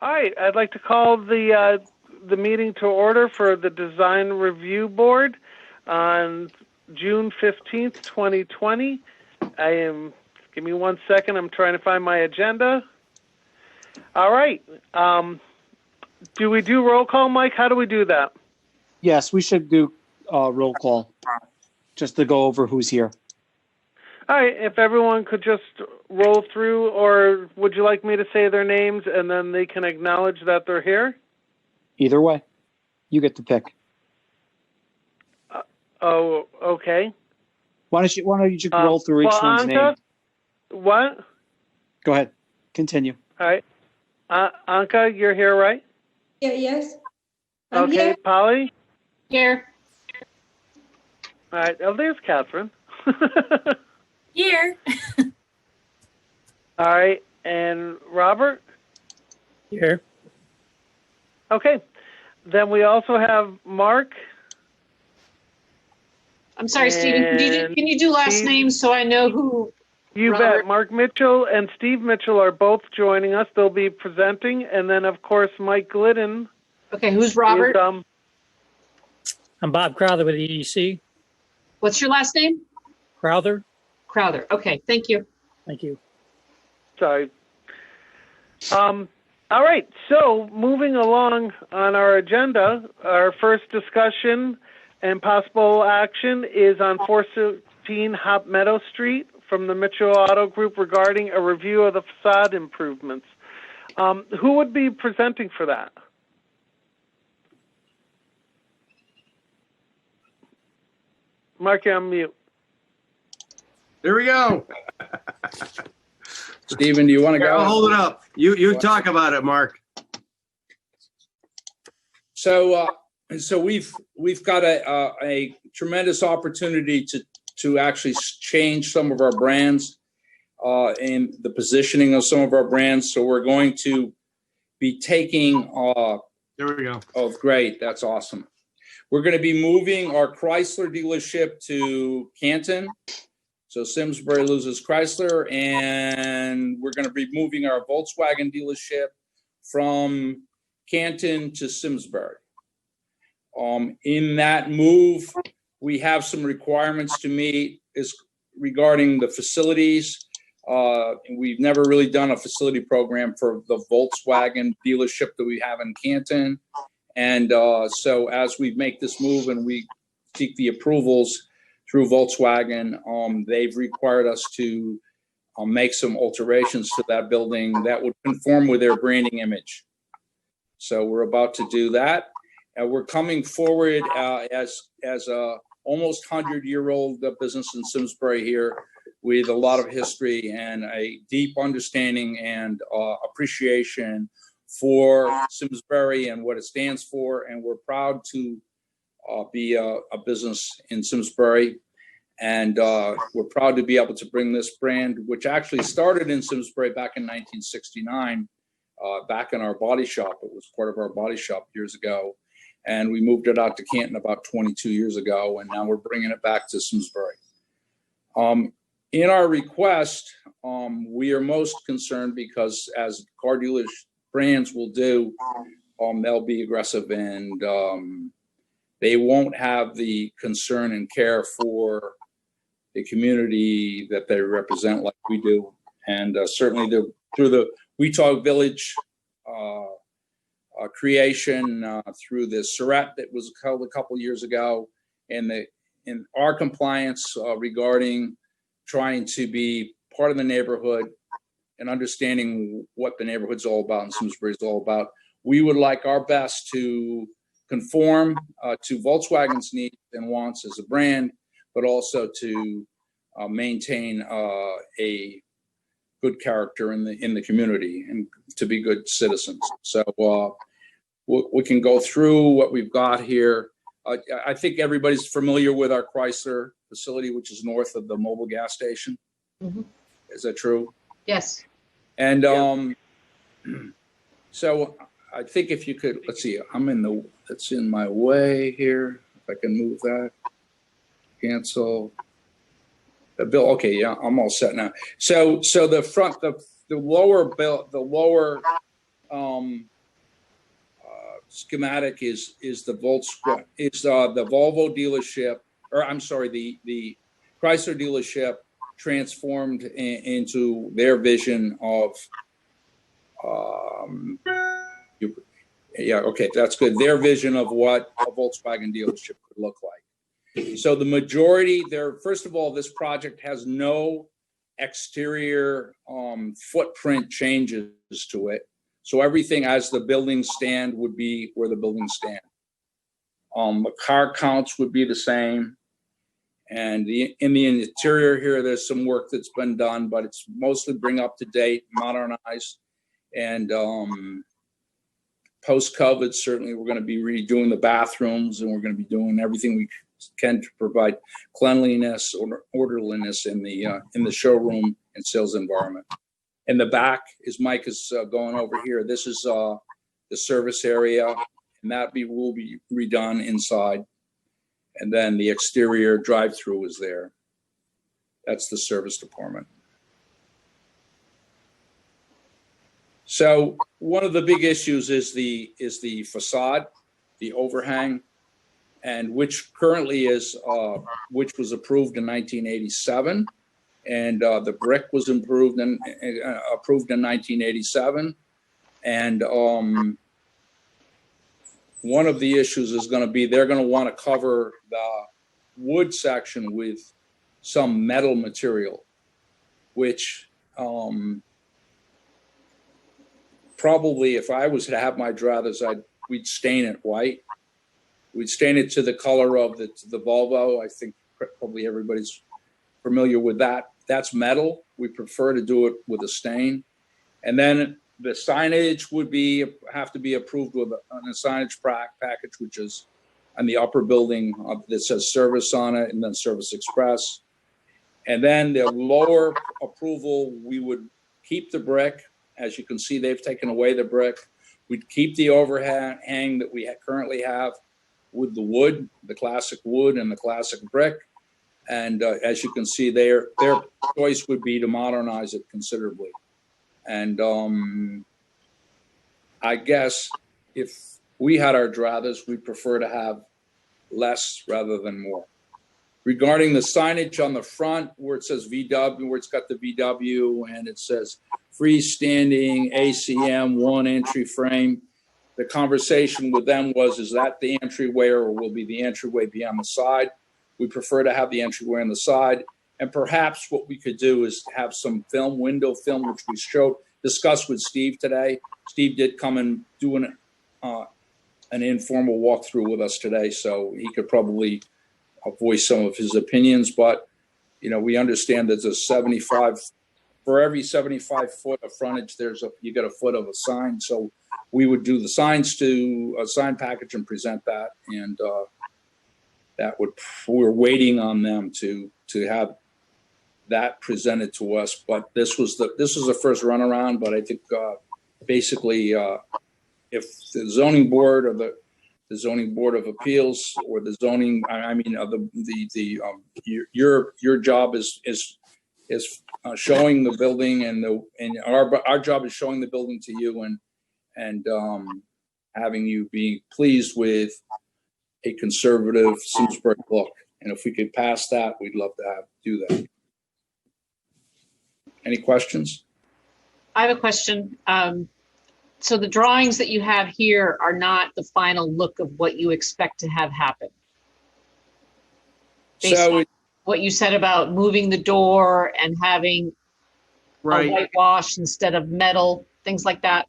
All right, I'd like to call the meeting to order for the Design Review Board on June 15th, 2020. Give me 1 second, I'm trying to find my agenda. All right, do we do roll call, Mike? How do we do that? Yes, we should do roll call, just to go over who's here. All right, if everyone could just roll through, or would you like me to say their names and then they can acknowledge that they're here? Either way, you get to pick. Oh, okay. Why don't you just roll through each one's Anka, name? What? Go ahead. Continue. All right. Anka, you're here, right? Yeah, yes. I'm Okay, here. Polly? Here. All right, oh, there's Catherine. Here. All right, and Robert? Here. Okay, then we also have Mark. I'm sorry, Stephen, can you do last names so I know who? You Robert. bet. Mark Mitchell and Steve Mitchell are both joining us. They'll be presenting. And then, of course, Mike Glidden. Okay, who's Robert? Is, I'm Bob Crowther with EDC. What's your last name? Crowther. Crowther. Okay, thank you. Thank you. Sorry. All right, so moving along on our agenda, our first discussion and possible action is on 416 Hop Meadow Street from the Mitchell Auto Group regarding a review of the facade improvements. Who would be presenting for that? Mark, you're on mute. There we go. Stephen, do you want to go? I'll hold it up. You talk about it, Mark. So we've got a tremendous opportunity to actually change some of our brands and the positioning of some of our brands. So we're going to be taking. There we go. Oh, great! That's awesome. We're going to be moving our Chrysler dealership to Canton. So Simsbury loses Chrysler, and we're going to be moving our Volkswagen dealership from Canton to Simsbury. In that move, we have some requirements to meet regarding the facilities. We've never really done a facility program for the Volkswagen dealership that we have in Canton. And so as we make this move and we seek the approvals through Volkswagen, they've required us to make some alterations to that building that would conform with their branding image. So we're about to do that. And we're coming forward as a almost 100-year-old business in Simsbury here with a lot of history and a deep understanding and appreciation for Simsbury and what it stands for. And we're proud to be a business in Simsbury. And we're proud to be able to bring this brand, which actually started in Simsbury back in 1969, back in our body shop. It was part of our body shop years ago. And we moved it out to Canton about 22 years ago, and now we're bringing it back to Simsbury. In our request, we are most concerned because, as car dealers brands will do, they'll be aggressive and they won't have the concern and care for the community that they represent like we do. And certainly through the We Talk Village creation, through the Surratt that was held a couple years ago, and in our compliance regarding trying to be part of the neighborhood and understanding what the neighborhood's all about and Simsbury's all about, we would like our best to conform to Volkswagen's needs and wants as a brand, but also to maintain a good character in the community and to be good citizens. So we can go through what we've got here. I think everybody's familiar with our Chrysler facility, which is north of the mobile gas station. Mm-hmm. Is that true? Yes. And so I think if you could, let's see, that's in my way here. If I can move that, cancel. The bill, okay, yeah, I'm all set now. So the front, the lower bill, the lower schematic is the the Volvo dealership, or I'm sorry, the Chrysler dealership transformed into their vision of, that's good. Their vision of what a Volkswagen dealership could look like. So the majority there, first of all, this project has no exterior footprint changes to it. So everything as the buildings stand would be where the buildings stand. The car counts would be the same. And in the interior here, there's some work that's been done, but it's mostly bring up to date, modernize. And post-COVID, certainly we're going to be redoing the bathrooms, and we're going to be doing everything we can to provide cleanliness or orderliness in the showroom and sales environment. In the back, as Mike is going over here, this is the service area, and that will be redone inside. And then the exterior drive-through is there. That's the service department. So one of the big issues is the facade, the overhang, and which currently is which was approved in 1987, and the brick was approved in 1987, and one of the issues is going to be they're going to want to cover the wood section with some metal material, which probably if I was to have my druthers, we'd stain it white. We'd stain it to the color of the Volvo. I think probably everybody's familiar with that. That's metal. We prefer to do it with a stain. And then the signage would have to be approved with a signage package, which is on the upper building that says service on it, and then Service Express. And then the lower approval, we would keep the brick. As you can see, they've taken away the brick. We'd keep the overhang that we currently have with the wood, the classic wood and the classic brick. And as you can see, their choice would be to modernize it considerably. And I guess if we had our druthers, we'd prefer to have less rather than more. Regarding the signage on the front, where it says VW, where it's got the VW and it says freestanding ACM one entry frame, the conversation with them was, is that the entryway or will be the entryway be on the side? We prefer to have the entryway on the side. And perhaps what we could do is have some film, window film, which we discussed with Steve today. Steve did come and do an informal walkthrough with us today, so he could probably voice some of his opinions. But, we understand there's a 75, for every 75 foot of frontage, you get a foot of a sign. So we would do the signs to a sign package and present that. And we're waiting on them to have that presented to us. But this was the first runaround. But I think basically, if the zoning board or the zoning board of appeals or the zoning, your job is showing the building, and our job is showing the building to you and having you be pleased with a conservative Simsbury look. And if we could pass that, we'd love to do that. Any questions? I have a question. So the drawings that you have here are not the final look of what you expect to have happen. Based on what you said about moving the door and having a whitewash instead of metal, things like that.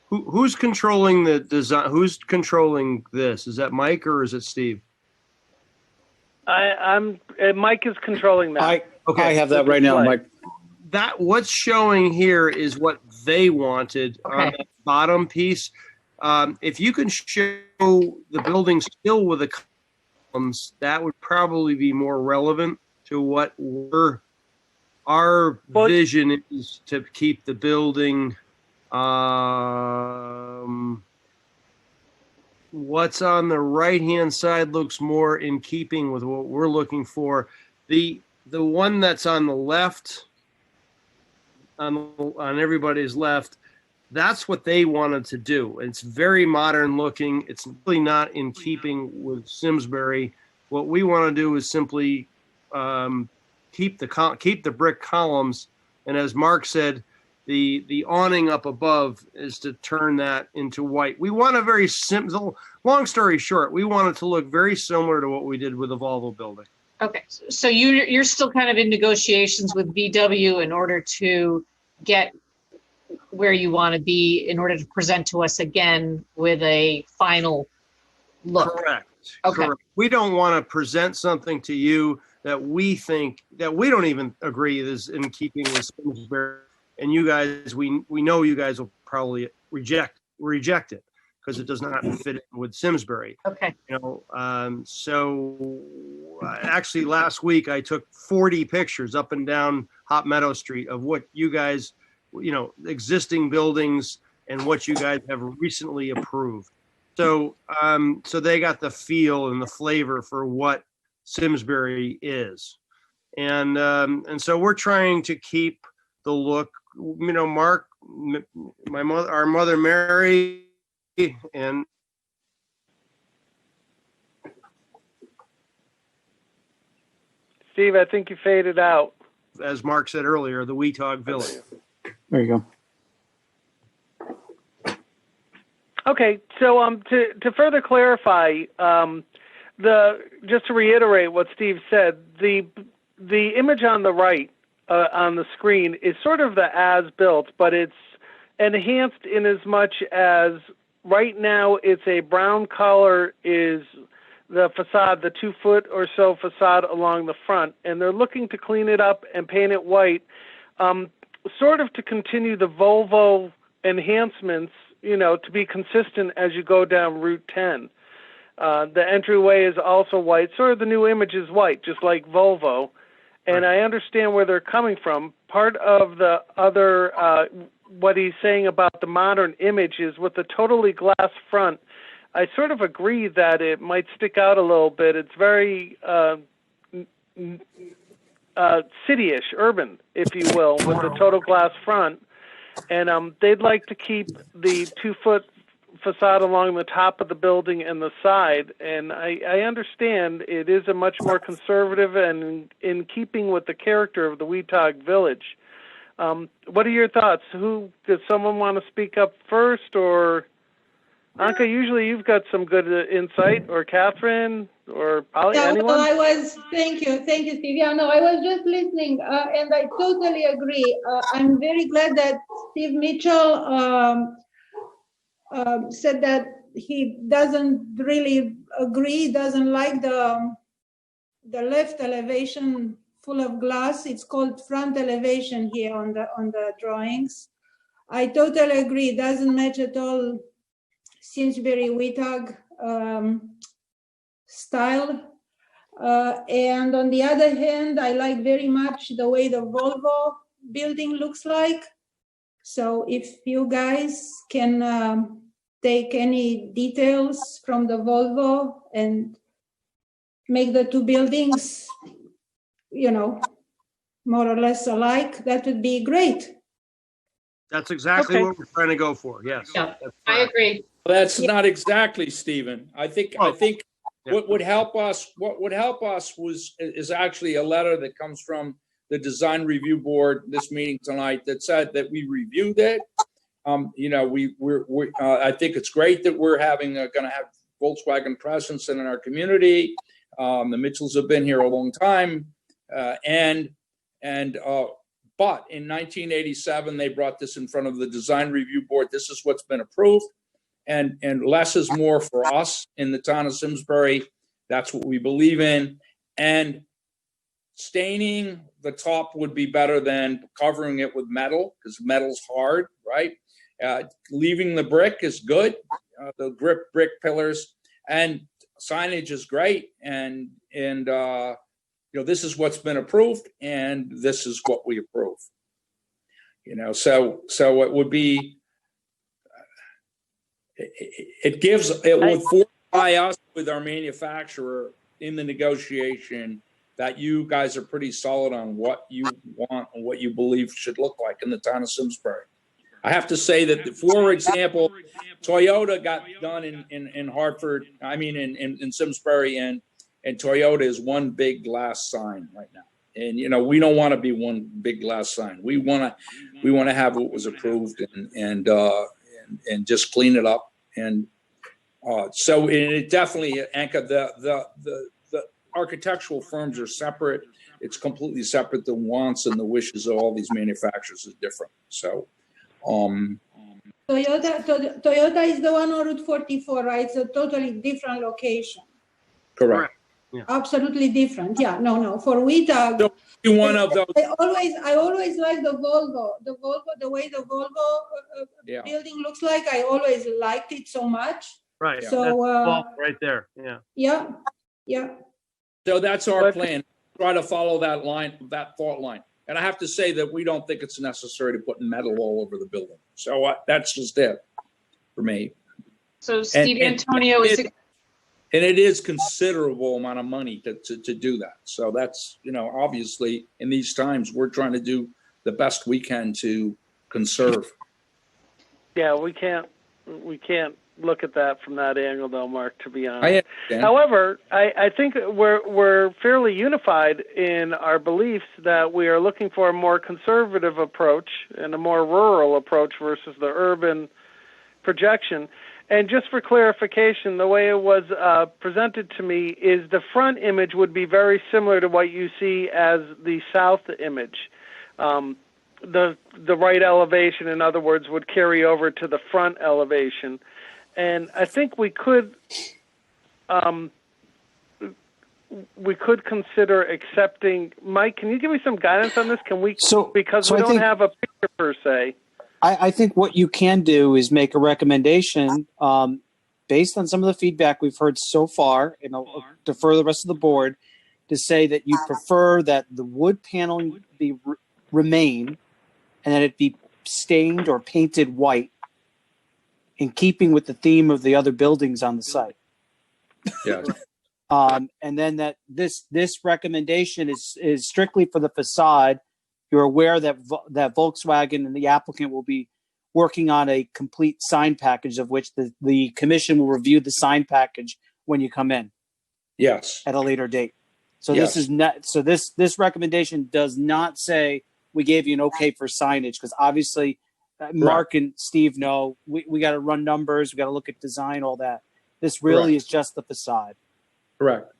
Who's controlling the design? Who's controlling this? Is that Mike or is it Steve? Mike is controlling that. I have that right now, Mike. That what's showing here is what they wanted on the bottom piece. If you can show the building still with the columns, that would probably be more relevant to what our vision is to keep the building. What's on the right-hand side looks more in keeping with what we're looking for. The one that's on the left, on everybody's left, That's what they wanted to do. It's very modern looking. It's really not in keeping with Simsbury. What we want to do is simply keep the brick columns, and as Mark said, the awning up above is to turn that into white. We want a very simple. Long story short, we want it to look very similar to what we did with the Volvo building. Okay, so you're still kind of in negotiations with VW in order to get where you want to be in order to present to us again with a final look. Correct. Okay. Correct. We don't want to present something to you that we think that we don't even agree is in keeping with Simsbury, and you guys, we know you guys will probably reject it because it does not fit in with Simsbury. Okay. Actually last week I took 40 pictures up and down Hot Meadow Street of what you guys, existing buildings and what you guys have recently approved. So they got the feel and the flavor for what Simsbury is. And so we're trying to keep the look, Mark, our mother Mary, and Steve, I think you faded out. as Mark said earlier, the Weetag Village. There you go. Okay, so to further clarify, just to reiterate what Steve said, the image on the right on the screen is sort of the as-built, but it's enhanced in as much as right now it's a brown color is the facade, the 2 foot or so facade along the front, and they're looking to clean it up and paint it white, sort of to continue the Volvo enhancements, to be consistent as you go down Route 10. The entryway is also white, sort of the new image is white, just like Volvo. And I understand where they're coming from. Part of the other, what he's saying about the modern image is with the totally glass front, I sort of agree that it might stick out a little bit. It's very city-ish, urban, if you will, with the total glass front. And they'd like to keep the 2 foot facade along the top of the building and the side. And I understand it is a much more conservative and in keeping with the character of the Weetag Village. What are your thoughts? Does someone want to speak up first, or Anka? Usually you've got some good insight, or Catherine, or Polly, anyone? Thank you, Steve. Yeah, no, I was just listening, and I totally agree. I'm very glad that Steve Mitchell said that he doesn't really agree, doesn't like the left elevation full of glass. It's called front elevation here on the drawings. I totally agree. It doesn't match at all Simsbury Weetag style. And on the other hand, I like very much the way the Volvo building looks like. So if you guys can take any details from the Volvo and make the two buildings, more or less alike, that would be great. That's exactly Okay. what we're trying to go for. Yes. Yeah, That's I correct. agree. Well, that's not exactly, Stephen. I think Yeah. what would help us is actually a letter that comes from the design review board this meeting tonight that said that we reviewed it. I think it's great that we're going to have Volkswagen presence in our community. The Mitchells have been here a long time, but in 1987 they brought this in front of the design review board. This is what's been approved, and less is more for us in the town of Simsbury. That's what we believe in, and staining the top would be better than covering it with metal because metal's hard, right? Leaving the brick is good, the brick pillars, and signage is great, and this is what's been approved, and this is what we approve. So it would be, it would fortify us with our manufacturer in the negotiation that you guys are pretty solid on what you want and what you believe should look like in the town of Simsbury. I have to say that, for example, Toyota got done in Hartford, I mean, in Simsbury, and Toyota is one big glass sign right now. And, you know, we don't want to be one big glass sign. We want to have what was approved and just clean it up. And so it definitely, Anka, the architectural firms are separate. It's completely separate. The wants and the wishes of all these manufacturers is different. So, Toyota is the one on Route 44, right? It's a totally different location. correct. Absolutely different. Yeah, no. For WITA, So one of those. I always like the Volvo. The way the Volvo building looks like. I always liked it so much. Right. So That's the wall right there. Yeah. Yeah. So that's our plan. Try to follow that line, that fault line. And I have to say that we don't think it's necessary to put metal all over the building. So that's just it for me. So Steve Antonio, And it is considerable amount of money to do that. So that's, you know, obviously in these times, we're trying to do the best we can to conserve. Yeah, we can't look at that from that angle, though, Mark, to be honest. I understand. However, I think we're fairly unified in our beliefs that we are looking for a more conservative approach and a more rural approach versus the urban projection. And just for clarification, the way it was presented to me is the front image would be very similar to what you see as the south image. The right elevation, in other words, would carry over to the front elevation. And I think we could consider accepting. Mike, can you give me some guidance on this? Can we? Because we don't have a picture per se. I think what you can do is make a recommendation based on some of the feedback we've heard so far, and I'll defer the rest of the board, to say that you prefer that the wood paneling remain and that it be stained or painted white in keeping with the theme of the other buildings on the site. Yeah. And then that this recommendation is strictly for the facade. You're aware that Volkswagen and the applicant will be working on a complete sign package, of which the commission will review the sign package when you come in. Yes. At a later date. So Yes. this is not. So this recommendation does not say we gave you an okay for signage, because obviously Mark and Steve know we got to run numbers, we got to look at design, all that. This really is just the facade. Correct.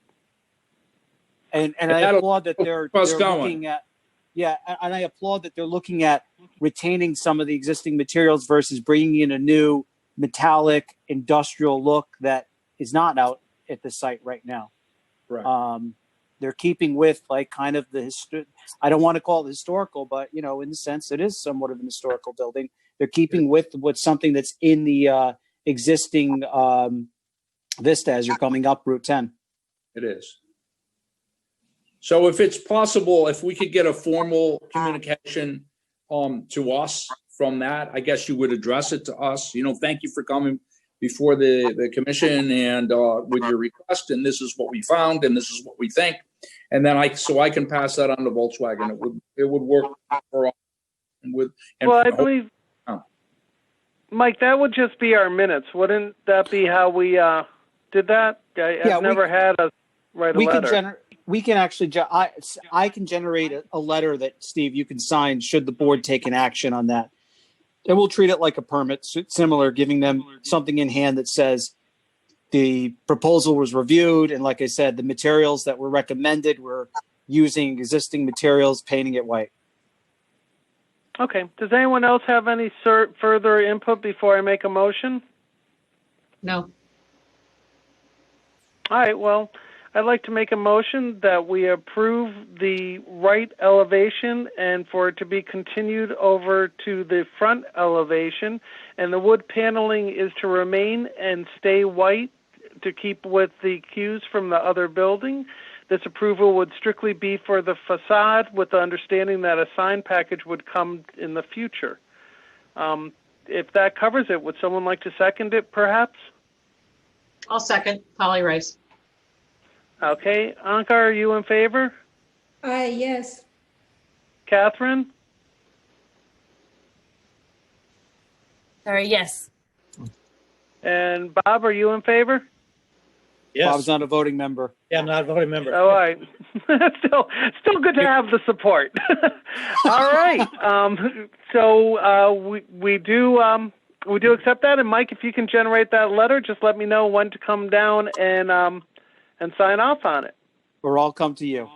And I applaud that they're looking at. Yeah, and I applaud that they're looking at retaining some of the existing materials versus bringing in a new metallic industrial look that is not out at the site right now. Right. They're keeping with like kind of I don't want to call it historical, but you know, in the sense it is somewhat of an historical building. They're keeping with something that's in the existing vista as you're coming up Route 10. It is. So if it's possible, if we could get a formal communication to us from that, I guess you would address it to us. You know, thank you for coming before the commission and with your request, and this is what we found, and this is what we think. And then I can pass that on to Volkswagen. It would work for us. I believe, Mike, that would just be our minutes. Wouldn't that be how we did that? I've never had us write a letter. We can actually, I can generate a letter that, Steve, you can sign should the board take an action on that. And we'll treat it like a permit, similar, giving them something in hand that says the proposal was reviewed. And like I said, the materials that were recommended were using existing materials, painting it white. Okay. Does anyone else have any further input before I make a motion? No. All right. Well, I'd like to make a motion that we approve the right elevation and for it to be continued over to the front elevation, and the wood paneling is to remain and stay white to keep with the cues from the other building. This approval would strictly be for the facade, with the understanding that a sign package would come in the future. If that covers it, would someone like to second it, perhaps? I'll second. Polly Rice. Okay. Anka, are you in favor? Yes. Catherine? Sorry, yes. And Bob, are you in favor? Yes. Bob's not a voting member. Yeah, I'm not a voting member. All right. still good to have the support. All right. We do accept that. And Mike, if you can generate that letter, just let me know when to come down and sign off on it. Or I'll come to you.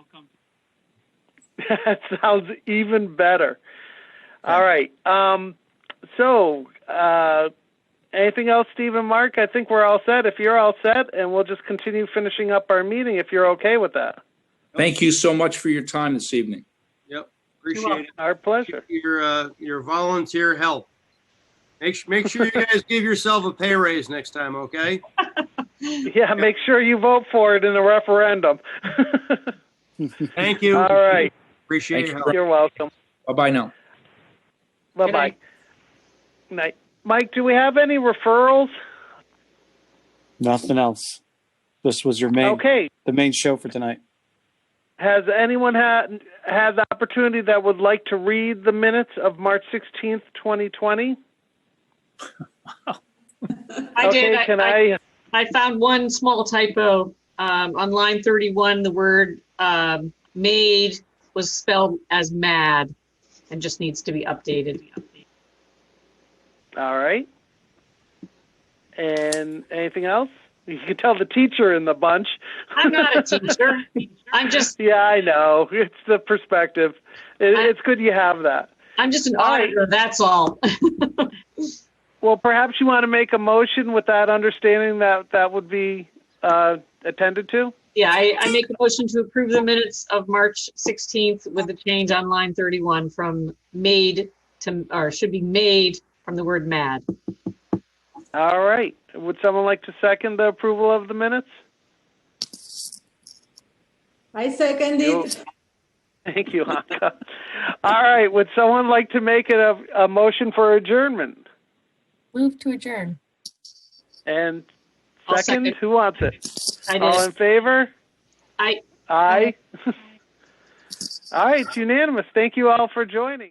That sounds even better. All right. Anything else, Steve and Mark? I think we're all set. If you're all set, and we'll just continue finishing up our meeting if you're okay with that. Thank you so much for your time this evening. Yep, appreciate it. Our pleasure. Your volunteer help. Make sure you guys give yourself a pay raise next time, okay? Yeah, make sure you vote for it in the referendum. Thank you. All right. Appreciate your help. You're welcome. Bye-bye now. Bye-bye. Night. Mike, do we have any referrals? Nothing else. This was your the main show for tonight. Has anyone had the opportunity that would like to read the minutes of March 16th, 2020? I did. I found one small typo on line 31. The word made was spelled as mad and just needs to be updated. All right. And anything else? You can tell the teacher in the bunch. I'm not a teacher. I'm just. Yeah, I know. It's the perspective. It's good you have that. I'm just an auditor. That's all. Well, perhaps you want to make a motion with that understanding that would be attended to? Yeah, I make a motion to approve the minutes of March 16th with the change on line 31 from made to, or should be made from the word mad. All right. Would someone like to second the approval of the minutes? I second it. Thank you, Hanka. All right. Would someone like to make it a motion for adjournment? Move to adjourn. And I'll second, second. who wants it? I did. All in favor? Aye. Aye. All right. It's unanimous. Thank you all for joining.